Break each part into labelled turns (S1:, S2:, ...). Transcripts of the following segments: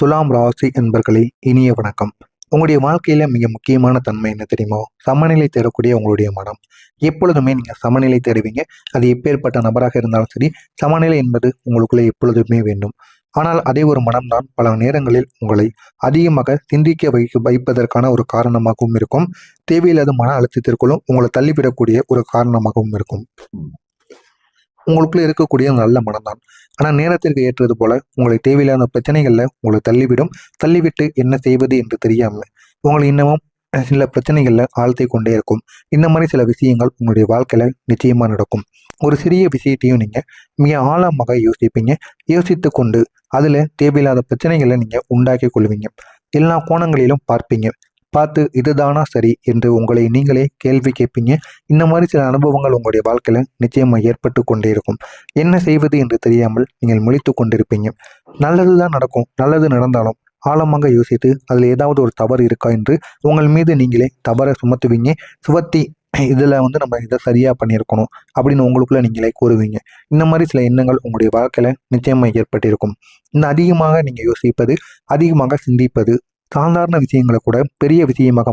S1: துலாம் ராசி என்பர்களே, இனிய வணக்கம். உங்களுடைய வாழ்க்கையில மிக முக்கியமான தன்மை என்ன தெரியுமோ? சமநிலை தேடக்கூடிய உங்களுடைய மனம். எப்பொழுதுமே நீங்க சமநிலை தேடுவீங்க. அது எப்பேற்பட்ட நபராக இருந்தாலும் சரி, சமநிலை என்பது உங்களுக்குள்ளே எப்பொழுதுமே வேண்டும். ஆனால் அதே ஒரு மனம்தான் பல நேரங்களில் உங்களை அதிகமாக சிந்திக்க வைப்பதற்கான ஒரு காரணமாகவும் இருக்கும். தேவையில்லாத மன அழுத்தத்திற்குள்ளும் உங்களை தள்ளிவிடக்கூடிய ஒரு காரணமாகவும் இருக்கும். உங்களுக்குள்ள இருக்கக்கூடிய நல்ல மனம்தான். ஆனா நேரத்திற்கு ஏற்றது போல உங்களை தேவையில்லாத பிரச்சனைகள்ல உங்களை தள்ளிவிடும். தள்ளிவிட்டு என்ன செய்வது என்று தெரியாம உங்களை இன்னமும் சில பிரச்சனைகள்ல ஆழ்த்தி கொண்டே இருக்கும். இந்த மாதிரி சில விஷயங்கள் உங்களுடைய வாழ்க்கையில நிச்சயமா நடக்கும். ஒரு சிறிய விஷயத்தையும் நீங்க மிக ஆழமாக யோசிப்பீங்க. யோசித்து கொண்டு அதுல தேவையில்லாத பிரச்சனைகளை நீங்க உண்டாக்கி கொள்வீங்க. எல்லா கோணங்களிலும் பார்ப்பீங்க. பார்த்து இதுதானா சரி என்று உங்களை நீங்களே கேள்வி கேட்பீங்க. இந்த மாதிரி சில அனுபவங்கள் உங்களுடைய வாழ்க்கையில நிச்சயமா ஏற்பட்டு கொண்டே இருக்கும். என்ன செய்வது என்று தெரியாமல் நீங்கள் முழித்து கொண்டிருப்பீங்க. நல்லதுதான் நடக்கும். நல்லது நடந்தாலும் ஆழமாக யோசித்து அதில் ஏதாவது ஒரு தவறு இருக்கா என்று உங்கள் மீது நீங்களே தவறை சுமத்துவீங்க. சுமத்தி இதில் நம்ம இதை சரியாக பண்ணியிருக்கணும் அப்படின்னு உங்களுக்குள்ள நீங்களே கூறுவீங்க. இந்த மாதிரி சில எண்ணங்கள் உங்களுடைய வாழ்க்கையில நிச்சயமாக ஏற்பட்டிருக்கும். இந்த அதிகமாக நீங்கள் யோசிப்பது, அதிகமாக சிந்திப்பது சாதாரண விஷயங்களை கூட பெரிய விஷயமாக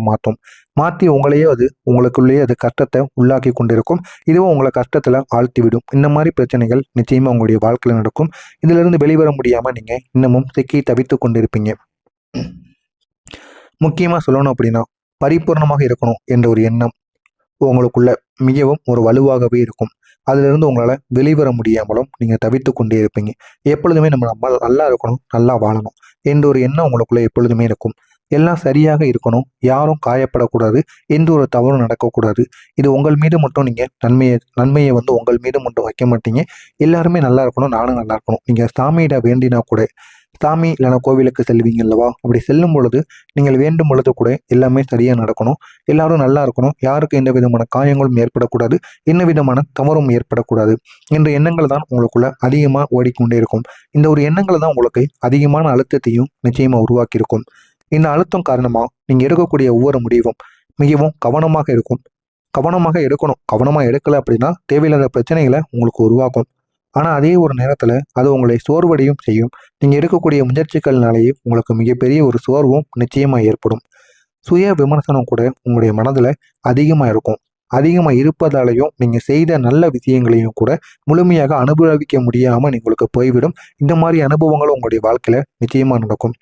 S1: மாற்றி உங்களையே அது உங்களுக்குள்ளேயே அது கஷ்டத்தை உள்ளாக்கி கொண்டிருக்கும். இதுவும் உங்களை கஷ்டத்தில் ஆழ்த்திவிடும். இந்த மாதிரி பிரச்சனைகள் நிச்சயமாக உங்களுடைய வாழ்க்கையில் நடக்கும். இதிலிருந்து வெளிவர முடியாமல் நீங்கள் இன்னமும் சிக்கி தவித்து கொண்டிருப்பீங்க. முக்கியமாக சொல்லணும் அப்படின்னா, பரிபூர்ணமாக இருக்கணும் என்ற ஒரு எண்ணம் உங்களுக்குள்ள மிகவும் ஒரு வலுவாகவே இருக்கும். அதிலிருந்து உங்களால் வெளிவர முடியாமலும் நீங்கள் தவித்து கொண்டே இருப்பீங்க. எப்பொழுதுமே நம்ம நல்லா இருக்கணும், நல்லா வாழணும் என்ற ஒரு எண்ணம் உங்களுக்குள்ள எப்பொழுதுமே இருக்கும். எல்லாம் சரியாக இருக்கணும், யாரும் காயப்படக்கூடாது, எந்த ஒரு தவறும் நடக்கக்கூடாது. இது உங்கள் மீது மட்டும் நீங்கள் நன்மையை உங்கள் மீது மட்டும் வைக்க மாட்டீங்க. எல்லாருமே நல்லா இருக்கணும், நானும் நல்லா இருக்கணும். நீங்கள் சாமியிட வேண்டினா கூட, சாமி இல்லைனா கோவிலுக்கு செல்வீங்க அல்லவா? அப்படி செல்லும் பொழுது நீங்கள் வேண்டும் பொழுது கூட எல்லாமே சரியாக நடக்கணும். எல்லாரும் நல்லா இருக்கணும். யாருக்கு எந்த விதமான காயங்களும் ஏற்படக்கூடாது, என்ன விதமான தவறும் ஏற்படக்கூடாது என்ற எண்ணங்கள் தான் உங்களுக்குள்ள அதிகமாக ஓடிக்கொண்டே இருக்கும். இந்த ஒரு எண்ணங்கள் தான் உங்களுக்கு அதிகமான அழுத்தத்தையும் நிச்சயமாக உருவாக்கியிருக்கும். இந்த அழுத்தம் காரணமாக நீங்கள் எடுக்கக்கூடிய ஒவ்வொரு முடிவும் மிகவும் கவனமாக இருக்கும். கவனமாக எடுக்கணும். கவனமாக எடுக்கலை அப்படின்னா தேவையில்லாத பிரச்சனைகளை உங்களுக்கு உருவாக்கும். ஆனால் அதே ஒரு நேரத்தில் அது உங்களை சோர்வடையும் செய்யும். நீங்கள் எடுக்கக்கூடிய முயற்சிகள்னாலேயே உங்களுக்கு மிகப்பெரிய ஒரு சோர்வும் நிச்சயமாக ஏற்படும். சுய விமர்சனம் கூட உங்களுடைய மனதில் அதிகமாக இருக்கும். அதிகமாக இருப்பதாலையும் நீங்கள் செய்த நல்ல விஷயங்களையும் கூட முழுமையாக அனுபவிக்க முடியாமல் உங்களுக்கு போய்விடும். இந்த மாதிரி அனுபவங்களும் உங்களுடைய வாழ்க்கையில் நிச்சயமாக நடக்கும்.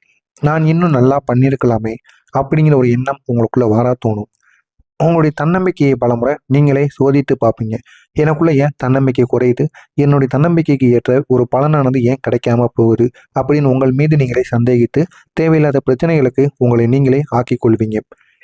S1: நான் இன்னும் நல்லா பண்ணியிருக்கலாமே அப்படிங்கிற ஒரு எண்ணம் உங்களுக்குள்ள வாரா தோணும். உங்களுடைய தன்னம்பிக்கையை பலமுறை நீங்களே சோதித்து பார்ப்பீங்க. எனக்குள்ள ஏன் தன்னம்பிக்கை குறையுது, என்னுடைய தன்னம்பிக்கைக்கு ஏற்ற ஒரு பலனானது ஏன் கிடைக்காம போகுது அப்படின்னு உங்கள் மீது நீங்களே சந்தேகித்து தேவையில்லாத பிரச்சனைகளுக்கு உங்களை நீங்களே ஆக்கிக் கொள்வீங்க.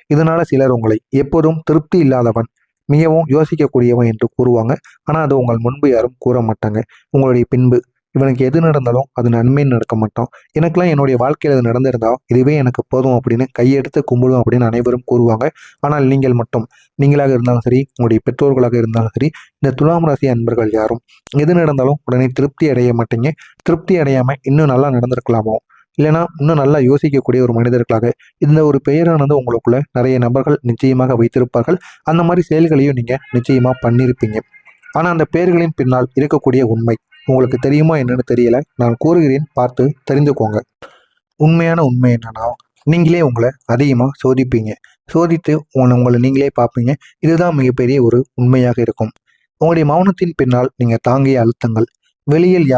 S1: இதனால சிலர் உங்களை எப்போதும் திருப்தி இல்லாதவன், மிகவும் யோசிக்கக்கூடியவன் என்று கூறுவாங்க. ஆனால் அது உங்கள் முன்பு யாரும் கூற மாட்டாங்க. உங்களுடைய பின்பு இவனுக்கு எது நடந்தாலும் அது நன்மைன்னு நடக்க மாட்டோம். எனக்கெல்லாம் என்னுடைய வாழ்க்கையில் அது நடந்திருந்தா இதுவே எனக்கு போதும் அப்படின்னு கையெடுத்து கும்பிடும் அப்படின்னு அனைவரும் கூறுவாங்க. ஆனால் நீங்கள் மட்டும், நீங்களாக இருந்தாலும் சரி, உங்களுடைய பெற்றோர்களாக இருந்தாலும் சரி, இந்த துலாம் ராசி அன்பர்கள் யாரும் எது நடந்தாலும் உடனே திருப்தி அடைய மாட்டீங்க. திருப்தி அடையாமல் இன்னும் நல்லா நடந்திருக்கலாமோ, இல்லைனா இன்னும் நல்லா யோசிக்கக்கூடிய ஒரு மனிதர்களாக இந்த ஒரு பெயரானது உங்களுக்குள்ள நிறைய நபர்கள் நிச்சயமாக வைத்திருப்பார்கள். அந்த மாதிரி செயல்களையும் நீங்கள் நிச்சயமாக பண்ணியிருப்பீங்க. ஆனால் அந்த பெயர்களின் பின்னால் இருக்கக்கூடிய உண்மை உங்களுக்கு தெரியுமா என்னன்னு தெரியல. நான் கூறுகிறேன், பார்த்து தெரிந்துக்கோங்க. உண்மை என்னன்னா, நீங்களே உங்களை அதிகமாக சோதிப்பீங்க. சோதித்து உங்களை நீங்களே பார்ப்பீங்க. இதுதான் மிகப்பெரிய ஒரு உண்மையாக இருக்கும். உங்களுடைய மௌனத்தின் பின்னால் நீங்கள் தாங்கிய அழுத்தங்கள் வெளியில்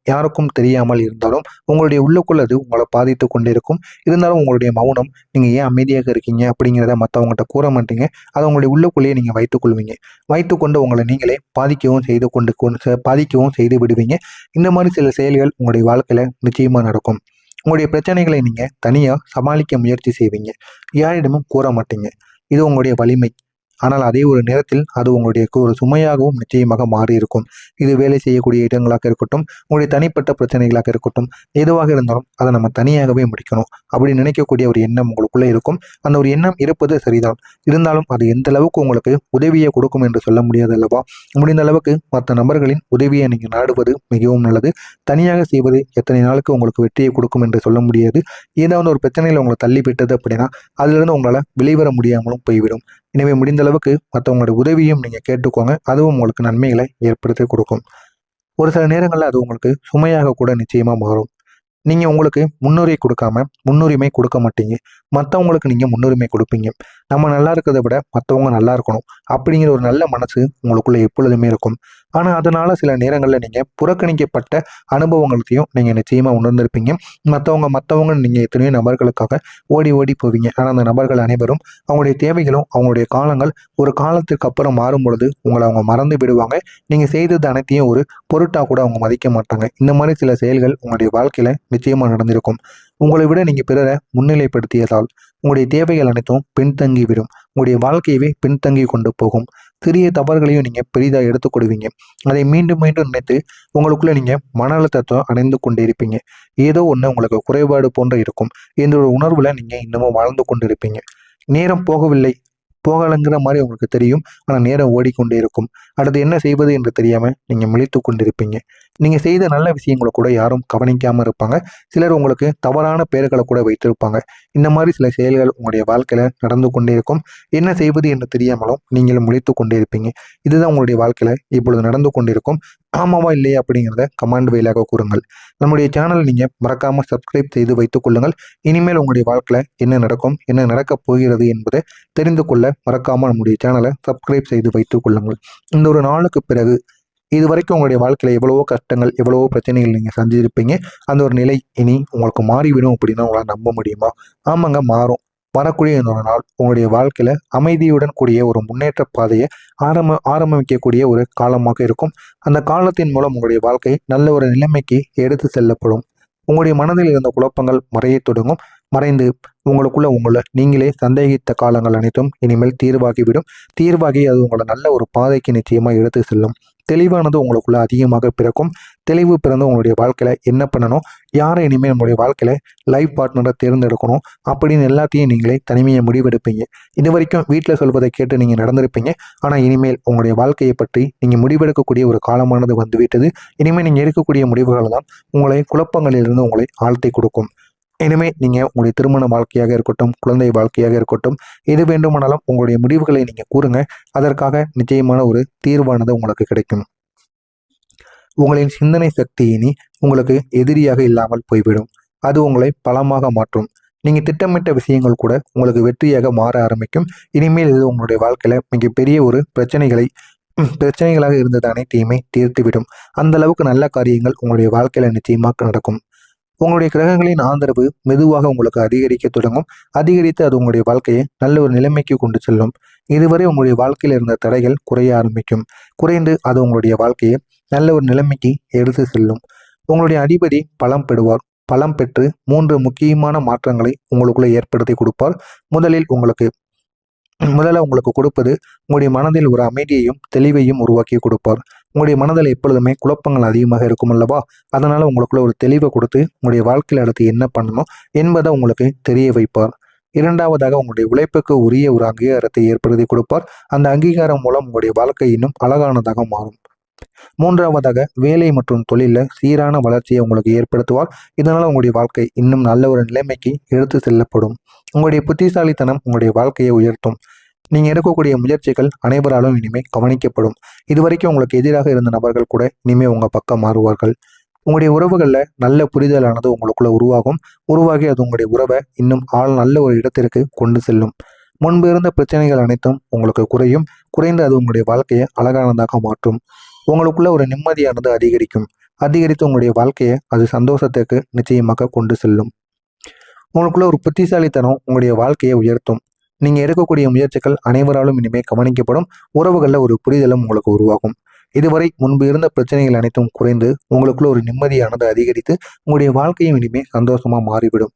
S1: யாருக்கும் தெரியாமல் இருந்தாலும் உங்களுடைய உள்ளுக்குள் அது உங்களை பாதித்து கொண்டிருக்கும். இருந்தாலும் உங்களுடைய மௌனம், நீங்கள் ஏன் அமைதியாக இருக்கீங்க அப்படிங்கிறத மற்றவங்ககிட்ட கூற மாட்டீங்க. அதை உங்களுடைய உள்ளுக்குள்ளேயே நீங்கள் வைத்துக்கொள்வீங்க. வைத்துக்கொண்டு உங்களை நீங்களே பாதிக்கவும் செய்து விடுவீங்க. இந்த மாதிரி சில செயல்கள் உங்களுடைய வாழ்க்கையில் நிச்சயமாக நடக்கும். உங்களுடைய பிரச்சனைகளை நீங்கள் தனியாக சமாளிக்க முயற்சி செய்வீங்க. யாரிடமும் கூற மாட்டீங்க. இது உங்களுடைய வலிமை. ஆனால் அதே ஒரு நேரத்தில் அது உங்களுடைய ஒரு சுமையாகவும் நிச்சயமாக மாறி இருக்கும். இது வேலை செய்யக்கூடிய இடங்களாக இருக்கட்டும், உங்களுடைய தனிப்பட்ட பிரச்சனைகளாக இருக்கட்டும், எதுவாக இருந்தாலும் அதை நம்ம தனியாகவே முடிக்கணும் அப்படி நினைக்கக்கூடிய ஒரு எண்ணம் உங்களுக்குள்ளே இருக்கும். அந்த ஒரு எண்ணம் இருப்பது சரிதான். இருந்தாலும் அது எந்த அளவுக்கு உங்களுக்கு உதவியை கொடுக்கும் என்று சொல்ல முடியாது அல்லவா? முடிந்த அளவுக்கு மற்ற நபர்களின் உதவியை நீங்கள் நாடுவது மிகவும் நல்லது. தனியாக செய்வது எத்தனை நாளுக்கு உங்களுக்கு வெற்றியை கொடுக்கும் என்று சொல்ல முடியாது. ஏதாவது ஒரு பிரச்சனையில் உங்களை தள்ளிவிட்டது அப்படின்னா அதிலிருந்து உங்களால் வெளிவர முடியாமலும் போய்விடும். எனவே முடிந்த அளவுக்கு மற்றவங்களோட உதவியும் நீங்கள் கேட்டுக்கோங்க. அதுவும் உங்களுக்கு நன்மைகளை ஏற்படுத்தி கொடுக்கும். ஒரு சில நேரங்களில் அது உங்களுக்கு சுமையாக கூட நிச்சயமாக மாறும். நீங்கள் உங்களுக்கு முன்னுரிமை கொடுக்க மாட்டீங்க. மற்றவங்களுக்கு நீங்கள் முன்னுரிமை கொடுப்பீங்க. நம்ம நல்லா இருக்கிறத விட மற்றவங்க நல்லா இருக்கணும் அப்படிங்கிற ஒரு நல்ல மனசு உங்களுக்குள்ள எப்பொழுதுமே இருக்கும். ஆனால் அதனால சில நேரங்களில் நீங்கள் புறக்கணிக்கப்பட்ட அனுபவங்களையும் நீங்கள் நிச்சயமாக உணர்ந்திருப்பீங்க. மற்றவங்க நீங்கள் எத்தனையோ நபர்களுக்காக ஓடி ஓடி போவீங்க. ஆனால் அந்த நபர்கள் அனைவரும் அவங்களுடைய தேவைகளும் அவங்களுடைய காலங்கள் ஒரு காலத்திற்கு அப்புறம் மாறும் பொழுது உங்களை அவங்க மறந்து விடுவாங்க. நீங்கள் செய்தது அனைத்தையும் ஒரு பொருட்டாக கூட அவங்க மதிக்க மாட்டாங்க. இந்த மாதிரி சில செயல்கள் உங்களுடைய வாழ்க்கையில் நிச்சயமாக நடந்திருக்கும். உங்களை விட நீங்கள் பிறரை முன்னிலைப்படுத்தியதால் உங்களுடைய தேவைகள் அனைத்தும் பின்தங்கிவிடும். உங்களுடைய வாழ்க்கையவே பின்தங்கி கொண்டு போகும். சிறிய தவறுகளையும் நீங்கள் பெரிதாக எடுத்துக்கொடுவீங்க. அதை மீண்டும் மீண்டும் நினைத்து உங்களுக்குள்ள நீங்கள் மன அழுத்தத்தை அடைந்து கொண்டே இருப்பீங்க. ஏதோ ஒன்று உங்களுக்கு குறைபாடு போன்ற இருக்கும் என்ற ஒரு உணர்வில் நீங்கள் இன்னமும் வாழ்ந்து கொண்டு இருப்பீங்க. நேரம் போகலைங்கிற மாதிரி உங்களுக்கு தெரியும். ஆனால் நேரம் ஓடிக்கொண்டே இருக்கும். அடுத்து என்ன செய்வது என்று தெரியாமல் நீங்கள் முழித்து கொண்டிருப்பீங்க. நீங்கள் செய்த நல்ல விஷயங்களை கூட யாரும் கவனிக்காமல் இருப்பாங்க. சிலர் உங்களுக்கு தவறான பெயர்களை கூட வைத்திருப்பாங்க. இந்த மாதிரி சில செயல்கள் உங்களுடைய வாழ்க்கையில் நடந்து கொண்டே இருக்கும். என்ன செய்வது என்று தெரியாமலும் நீங்களும் முழித்து கொண்டே இருப்பீங்க. இதுதான் உங்களுடைய வாழ்க்கையில் இப்பொழுது நடந்து கொண்டிருக்கும். ஆமாவா இல்லையா அப்படிங்கிறத கமெண்ட் வாயிலாக கூறுங்கள். நம்முடைய சேனலை நீங்கள் மறக்காமல் சப்ஸ்கிரைப் செய்து வைத்துக் கொள்ளுங்கள். இனிமேல் உங்களுடைய வாழ்க்கையில் என்ன நடக்கும், என்ன நடக்கப் போகிறது என்பதை தெரிந்து கொள்ள மறக்காமல் நம்முடைய சேனலை சப்ஸ்கிரைப் செய்து வைத்துக் கொள்ளுங்கள். இந்த ஒரு நாளுக்கு பிறகு இதுவரைக்கும் உங்களுடைய வாழ்க்கையில் எவ்வளவோ கஷ்டங்கள், எவ்வளவோ பிரச்சனைகள் நீங்கள் சந்திச்சிருப்பீங்க. அந்த ஒரு நிலை இனி உங்களுக்கு மாறிவிடும் அப்படின்னா உங்களால் நம்ப முடியுமா? ஆமாங்க, மாறும். வரக்கூடிய இந்த ஒரு நாள் உங்களுடைய வாழ்க்கையில் அமைதியுடன் கூடிய ஒரு முன்னேற்ற பாதையை ஆரம்பிக்கக்கூடிய ஒரு காலமாக இருக்கும். அந்த காலத்தின் மூலம் உங்களுடைய வாழ்க்கை நல்ல ஒரு நிலைமைக்கு எடுத்து செல்லப்படும். உங்களுடைய மனதில் இருந்த குழப்பங்கள் மறைய தொடங்கும். மறைந்து உங்களை நீங்களே சந்தேகித்த காலங்கள் அனைத்தும் இனிமேல் தீர்வாகி அது உங்களை நல்ல ஒரு பாதைக்கு நிச்சயமாக எடுத்து செல்லும். தெளிவானது உங்களுக்குள்ள அதிகமாக பிறக்கும். தெளிவு பிறந்து உங்களுடைய வாழ்க்கையில என்ன பண்ணணும், யாரை இனிமேல் நம்மளுடைய வாழ்க்கையில லைஃப் பார்ட்னரை தேர்ந்தெடுக்கணும் அப்படின்னு எல்லாத்தையும் நீங்களே தனிமையை முடிவெடுப்பீங்க. இது வரைக்கும் வீட்டில் சொல்வதை கேட்டு நீங்கள் நடந்திருப்பீங்க. ஆனால் இனிமேல் உங்களுடைய வாழ்க்கையை பற்றி நீங்கள் முடிவெடுக்கக்கூடிய ஒரு காலமானது வந்துவிட்டது. இனிமேல் நீங்கள் எடுக்கக்கூடிய முடிவுகள் தான் உங்களை குழப்பங்களிலிருந்து உங்களை ஆழ்த்தி கொடுக்கும். இனிமேல் நீங்கள் உங்களுடைய திருமண வாழ்க்கையாக இருக்கட்டும், குழந்தை வாழ்க்கையாக இருக்கட்டும், எது வேண்டுமானாலும் உங்களுடைய முடிவுகளை நீங்கள் கூறுங்க. அதற்காக நிச்சயமான ஒரு தீர்வானது உங்களுக்கு கிடைக்கும். உங்களின் சிந்தனை சக்தி இனி உங்களுக்கு எதிரியாக இல்லாமல் போய்விடும். அது உங்களை பலமாக மாற்றும். நீங்கள் திட்டமிட்ட விஷயங்கள் கூட உங்களுக்கு வெற்றியாக மாற ஆரம்பிக்கும். இனிமேல் இது உங்களுடைய வாழ்க்கையில் மிகப்பெரிய ஒரு பிரச்சனைகளாக இருந்தது அனைத்தையுமே தீர்த்துவிடும். அந்த அளவுக்கு நல்ல காரியங்கள் உங்களுடைய வாழ்க்கையில் நிச்சயமாக நடக்கும். உங்களுடைய கிரகங்களின் ஆதரவு மெதுவாக உங்களுக்கு அதிகரிக்க தொடங்கும். அதிகரித்து அது உங்களுடைய வாழ்க்கையை நல்ல ஒரு நிலைமைக்கு கொண்டு செல்லும். இதுவரை உங்களுடைய வாழ்க்கையில் இருந்த தடைகள் குறைய ஆரம்பிக்கும். குறைந்து அது உங்களுடைய வாழ்க்கையை நல்ல ஒரு நிலைமைக்கு எடுத்து செல்லும். உங்களுடைய அதிபதி பலம் பெற்று 3 முக்கியமான மாற்றங்களை உங்களுக்குள்ள ஏற்படுத்தி கொடுப்பார். முதல்ல உங்களுக்கு கொடுப்பது உங்களுடைய மனதில் ஒரு அமைதியையும் தெளிவையும் உருவாக்கி கொடுப்பார். உங்களுடைய மனதில் எப்பொழுதுமே குழப்பங்கள் அதிகமாக இருக்கும் அல்லவா? அதனால உங்களுக்குள்ள ஒரு தெளிவை கொடுத்து உங்களுடைய வாழ்க்கையில் அடுத்து என்ன பண்ணணும் என்பதை உங்களுக்கு தெரிய வைப்பார். இரண்டாவதாக உங்களுடைய உழைப்புக்கு உரிய ஒரு அங்கீகாரத்தை ஏற்படுத்தி கொடுப்பார். அந்த அங்கீகாரம் மூலம் உங்களுடைய வாழ்க்கை இன்னும் அழகானதாக மாறும். மூன்றாவதாக வேலை மற்றும் தொழிலில் சீரான வளர்ச்சியை உங்களுக்கு ஏற்படுத்துவார். இதனால் உங்களுடைய வாழ்க்கை இன்னும் நல்ல ஒரு நிலைமைக்கு எடுத்து செல்லப்படும். உங்களுடைய புத்திசாலித்தனம் உங்களுடைய வாழ்க்கையை உயர்த்தும். நீங்கள் எடுக்கக்கூடிய முயற்சிகள் அனைவராலும் இனிமேல் கவனிக்கப்படும். இதுவரைக்கும் உங்களுக்கு எதிராக இருந்த நபர்கள் கூட இனிமேல் உங்கள் பக்கம் மாறுவார்கள். உங்களுடைய உறவுகளில் நல்ல புரிதலானது உங்களுக்குள்ள உருவாகி அது உங்களுடைய உறவை இன்னும் நல்ல ஒரு இடத்திற்கு கொண்டு செல்லும். முன்பு இருந்த பிரச்சனைகள் அனைத்தும் உங்களுக்கு குறைந்து அது உங்களுடைய வாழ்க்கையை அழகானதாக மாற்றும். உங்களுக்குள்ள ஒரு நிம்மதியானது அதிகரித்து உங்களுடைய வாழ்க்கையை அது சந்தோஷத்துக்கு நிச்சயமாக கொண்டு செல்லும். உங்களுக்குள்ள ஒரு புத்திசாலித்தனம் உங்களுடைய வாழ்க்கையை உயர்த்தும். நீங்கள் எடுக்கக்கூடிய முயற்சிகள் அனைவராலும் இனிமேல் கவனிக்கப்படும். உறவுகளில் ஒரு புரிதலும் உங்களுக்கு உருவாகும். இதுவரை முன்பு இருந்த பிரச்சனைகள் அனைத்தும் குறைந்து உங்களுக்குள்ள ஒரு நிம்மதியானது அதிகரித்து உங்களுடைய வாழ்க்கையும் இனிமேல் சந்தோஷமாக மாறிவிடும்.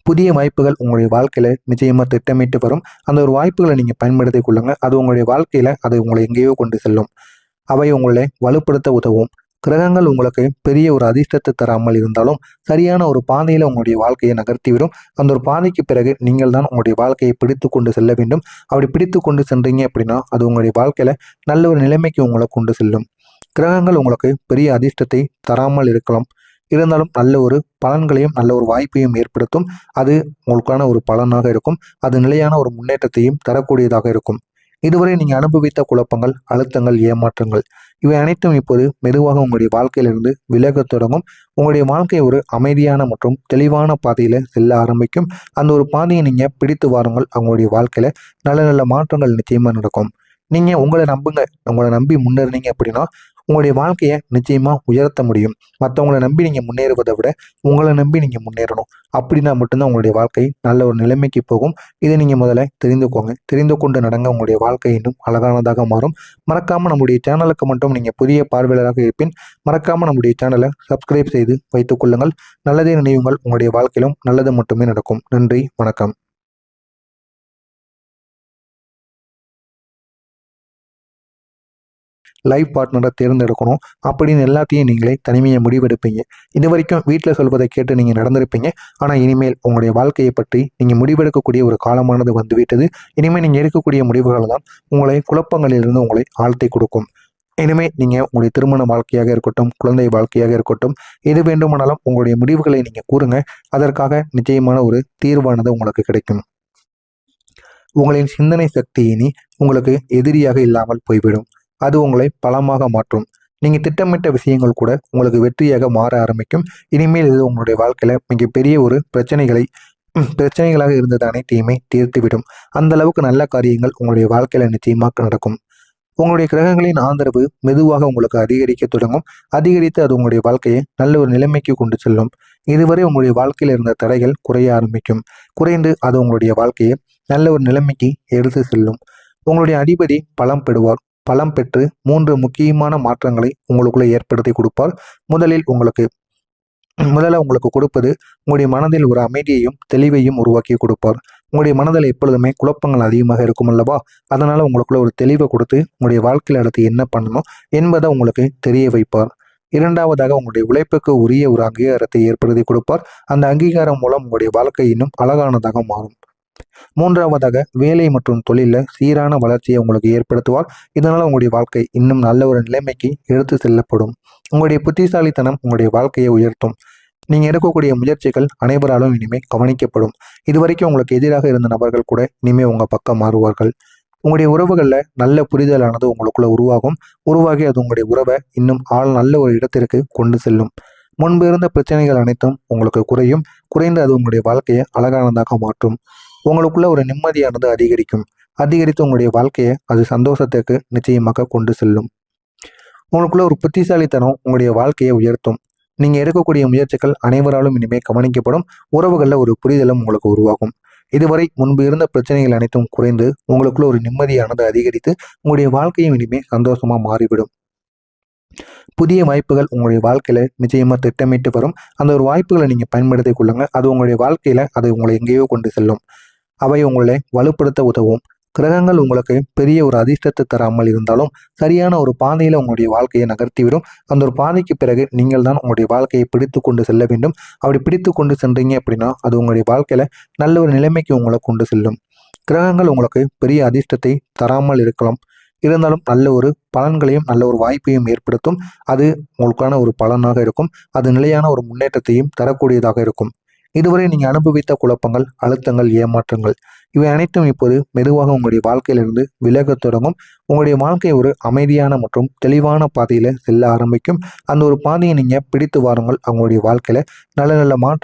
S1: புதிய வாய்ப்புகள் உங்களுடைய வாழ்க்கையில நிச்சயமாக திட்டமிட்டு வரும். அந்த ஒரு வாய்ப்புகளை நீங்கள் பயன்படுத்தி கொள்ளுங்க. அது உங்களுடைய வாழ்க்கையில அது உங்களை எங்கேயோ கொண்டு செல்லும். அவை உங்களை வலுப்படுத்த உதவும். கிரகங்கள் உங்களுக்கு பெரிய ஒரு அதிர்ஷ்டத்தை தராமல் இருந்தாலும் சரியான ஒரு பாதையில் உங்களுடைய வாழ்க்கையை நகர்த்திவிடும். அந்த ஒரு பாதைக்கு பிறகு நீங்கள் தான் உங்களுடைய வாழ்க்கையை பிடித்து கொண்டு செல்ல வேண்டும். அப்படி பிடித்து கொண்டு சென்றீங்க அப்படின்னா அது உங்களுடைய வாழ்க்கையில நல்ல ஒரு நிலைமைக்கு உங்களை கொண்டு செல்லும். கிரகங்கள் உங்களுக்கு பெரிய அதிர்ஷ்டத்தை தராமல் இருக்கலாம். இருந்தாலும் நல்ல ஒரு பலன்களையும் நல்ல ஒரு வாய்ப்பையும் ஏற்படுத்தும். அது உங்களுக்கான ஒரு பலனாக இருக்கும். அது நிலையான ஒரு முன்னேற்றத்தையும் தரக்கூடியதாக இருக்கும். இதுவரை நீங்கள் அனுபவித்த குழப்பங்கள், அழுத்தங்கள், ஏமாற்றங்கள் இவை அனைத்தும் இப்போது மெதுவாக உங்களுடைய வாழ்க்கையிலிருந்து விலகத் தொடங்கும். உங்களுடைய வாழ்க்கை ஒரு அமைதியான மற்றும் தெளிவான பாதையில் செல்ல ஆரம்பிக்கும். அந்த ஒரு பாதையை நீங்கள் பிடித்து வாருங்கள். அவங்களுடைய வாழ்க்கையில் நல்ல நல்ல மாற்றங்கள் நிச்சயமாக நடக்கும். நீங்கள் உங்களை நம்புங்க. உங்களை நம்பி முன்னேறினீங்க அப்படின்னா உங்களுடைய வாழ்க்கையை நிச்சயமாக உயர்த்த முடியும். மற்றவங்களை நம்பி நீங்கள் முன்னேறுவதை விட உங்களை நம்பி நீங்கள் முன்னேறணும். அப்படின்னா மட்டும்தான் உங்களுடைய வாழ்க்கை நல்ல ஒரு நிலைமைக்கு போகும். இதை நீங்கள் முதல்ல தெரிந்துக்கோங்க. தெரிந்து கொண்டு நடங்க. உங்களுடைய வாழ்க்கை இன்னும் அழகானதாக மாறும். மறக்காமல் நம்முடைய சேனலுக்கு மட்டும் நீங்கள் புதிய பார்வையாளராக இருப்பின் மறக்காமல் நம்முடைய சேனலை சப்ஸ்கிரைப் செய்து வைத்துக் கொள்ளுங்கள். நல்லதே நினைவுங்கள். உங்களுடைய வாழ்க்கையிலும் நல்லது மட்டுமே நடக்கும். நன்றி, வணக்கம். லைஃப் பார்ட்னரை தேர்ந்தெடுக்கணும் அப்படின்னு எல்லாத்தையும் நீங்களே தனிமையை முடிவெடுப்பீங்க. இது வரைக்கும் வீட்டில் சொல்வதை கேட்டு நீங்கள் நடந்திருப்பீங்க. ஆனால் இனிமேல் உங்களுடைய வாழ்க்கையை பற்றி நீங்கள் முடிவெடுக்கக்கூடிய ஒரு காலமானது வந்துவிட்டது. இனிமேல் நீங்கள் எடுக்கக்கூடிய முடிவுகள் தான் உங்களை குழப்பங்களிலிருந்து உங்களை ஆழ்த்தி கொடுக்கும். இனிமேல் நீங்கள் உங்களுடைய திருமண வாழ்க்கையாக இருக்கட்டும், குழந்தை வாழ்க்கையாக இருக்கட்டும், எது வேண்டுமானாலும் உங்களுடைய முடிவுகளை நீங்கள் கூறுங்க. அதற்காக நிச்சயமான ஒரு தீர்வானது உங்களுக்கு கிடைக்கும். உங்களின் சிந்தனை சக்தி இனி உங்களுக்கு எதிரியாக இல்லாமல் போய்விடும். அது உங்களை பலமாக மாற்றும். நீங்கள் திட்டமிட்ட விஷயங்கள் கூட உங்களுக்கு வெற்றியாக மாற ஆரம்பிக்கும். இனிமேல் இது உங்களுடைய வாழ்க்கையில் மிகப்பெரிய ஒரு பிரச்சனைகளாக இருந்தது அனைத்தையுமே தீர்த்துவிடும். அந்த அளவுக்கு நல்ல காரியங்கள் உங்களுடைய வாழ்க்கையில் நிச்சயமாக நடக்கும். உங்களுடைய கிரகங்களின் ஆதரவு மெதுவாக உங்களுக்கு அதிகரிக்க தொடங்கும். அதிகரித்து அது உங்களுடைய வாழ்க்கையை நல்ல ஒரு நிலைமைக்கு கொண்டு செல்லும். இதுவரை உங்களுடைய வாழ்க்கையில் இருந்த தடைகள் குறைய ஆரம்பிக்கும். குறைந்து அது உங்களுடைய வாழ்க்கையை நல்ல ஒரு நிலைமைக்கு எடுத்து செல்லும். உங்களுடைய அதிபதி பலம் பெற்று 3 முக்கியமான மாற்றங்களை உங்களுக்குள்ளே ஏற்படுத்தி கொடுப்பார். முதல்ல உங்களுக்கு கொடுப்பது உங்களுடைய மனதில் ஒரு அமைதியையும் தெளிவையும் உருவாக்கி கொடுப்பார். உங்களுடைய மனதில் எப்பொழுதுமே குழப்பங்கள் அதிகமாக இருக்கும் அல்லவா? அதனால உங்களுக்குள்ள ஒரு தெளிவை கொடுத்து உங்களுடைய வாழ்க்கையில் அடுத்து என்ன பண்ணணும் என்பதை உங்களுக்கு தெரிய வைப்பார். இரண்டாவதாக உங்களுடைய உழைப்புக்கு உரிய ஒரு அங்கீகாரத்தை ஏற்படுத்தி கொடுப்பார். அந்த அங்கீகாரம் மூலம் உங்களுடைய வாழ்க்கை இன்னும் அழகானதாக மாறும். மூன்றாவதாக வேலை மற்றும் தொழிலில் சீரான வளர்ச்சியை உங்களுக்கு ஏற்படுத்துவார். இதனால் உங்களுடைய வாழ்க்கை இன்னும் நல்ல ஒரு நிலைமைக்கு எடுத்து செல்லப்படும். உங்களுடைய புத்திசாலித்தனம் உங்களுடைய வாழ்க்கையை உயர்த்தும். நீங்கள் எடுக்கக்கூடிய முயற்சிகள் அனைவராலும் இனிமேல் கவனிக்கப்படும். இதுவரைக்கும் உங்களுக்கு எதிராக இருந்த நபர்கள் கூட இனிமேல் உங்கள் பக்கம் மாறுவார்கள். உங்களுடைய உறவுகளில் நல்ல புரிதலானது உங்களுக்குள்ள உருவாகி அது உங்களுடைய உறவை இன்னும் நல்ல ஒரு இடத்திற்கு கொண்டு செல்லும். முன்பு இருந்த பிரச்சனைகள் அனைத்தும் உங்களுக்கு குறைந்து அது உங்களுடைய வாழ்க்கையை அழகானதாக மாற்றும். உங்களுக்குள்ள ஒரு நிம்மதியானது அதிகரித்து உங்களுடைய வாழ்க்கையை அது சந்தோஷத்திற்கு நிச்சயமாக கொண்டு செல்லும். உங்களுக்குள்ள ஒரு புத்திசாலித்தனம் உங்களுடைய வாழ்க்கையை உயர்த்தும். நீங்கள் எடுக்கக்கூடிய முயற்சிகள் அனைவராலும் இனிமேல் கவனிக்கப்படும். உறவுகளில் ஒரு புரிதலும் உங்களுக்கு உருவாகும். இதுவரை முன்பு இருந்த பிரச்சனைகள் அனைத்தும் குறைந்து உங்களுக்குள்ள ஒரு நிம்மதியானது அதிகரித்து உங்களுடைய வாழ்க்கையும் இனிமேல் சந்தோஷமா மாறிவிடும். புதிய வாய்ப்புகள் உங்களுடைய வாழ்க்கையில நிச்சயமா திட்டமிட்டு வரும். அந்த ஒரு வாய்ப்புகளை நீங்க பயன்படுத்தி கொள்ளுங்க. அது உங்களுடைய வாழ்க்கையில அது உங்களை எங்கேயோ கொண்டு செல்லும். அவை உங்களை வலுப்படுத்த உதவும். கிரகங்கள் உங்களுக்கு பெரிய ஒரு அதிர்ஷ்டத்தை தராமல் இருந்தாலும் சரியான ஒரு பாதையில உங்களுடைய வாழ்க்கையை நகர்த்திவிடும். அந்த ஒரு பாதைக்கு பிறகு நீங்கள் தான் உங்களுடைய வாழ்க்கையை பிடித்து கொண்டு செல்ல வேண்டும். அப்படி பிடித்து கொண்டு சென்றீங்க அப்படின்னா அது உங்களுடைய வாழ்க்கையில நல்ல ஒரு நிலைமைக்கு உங்களை கொண்டு செல்லும். கிரகங்கள் உங்களுக்கு பெரிய அதிர்ஷ்டத்தை தராமல் இருக்கலாம். இருந்தாலும் நல்ல ஒரு பலன்களையும் நல்ல ஒரு வாய்ப்பையும் ஏற்படுத்தும். அது உங்களுக்கான ஒரு பலனாக இருக்கும். அது நிலையான ஒரு முன்னேற்றத்தையும் தரக்கூடியதாக இருக்கும். இதுவரை நீங்கள் அனுபவித்த குழப்பங்கள், அழுத்தங்கள், ஏமாற்றங்கள் இவை அனைத்தும் இப்போது மெதுவாக உங்களுடைய வாழ்க்கையிலிருந்து விலகத் தொடங்கும். உங்களுடைய வாழ்க்கை ஒரு அமைதியான மற்றும் தெளிவான பாதையில் செல்ல ஆரம்பிக்கும். அந்த ஒரு பாதையை நீங்கள் பிடித்து வாருங்கள். அவங்களுடைய வாழ்க்கையில் நல்ல நல்ல மாற்றம்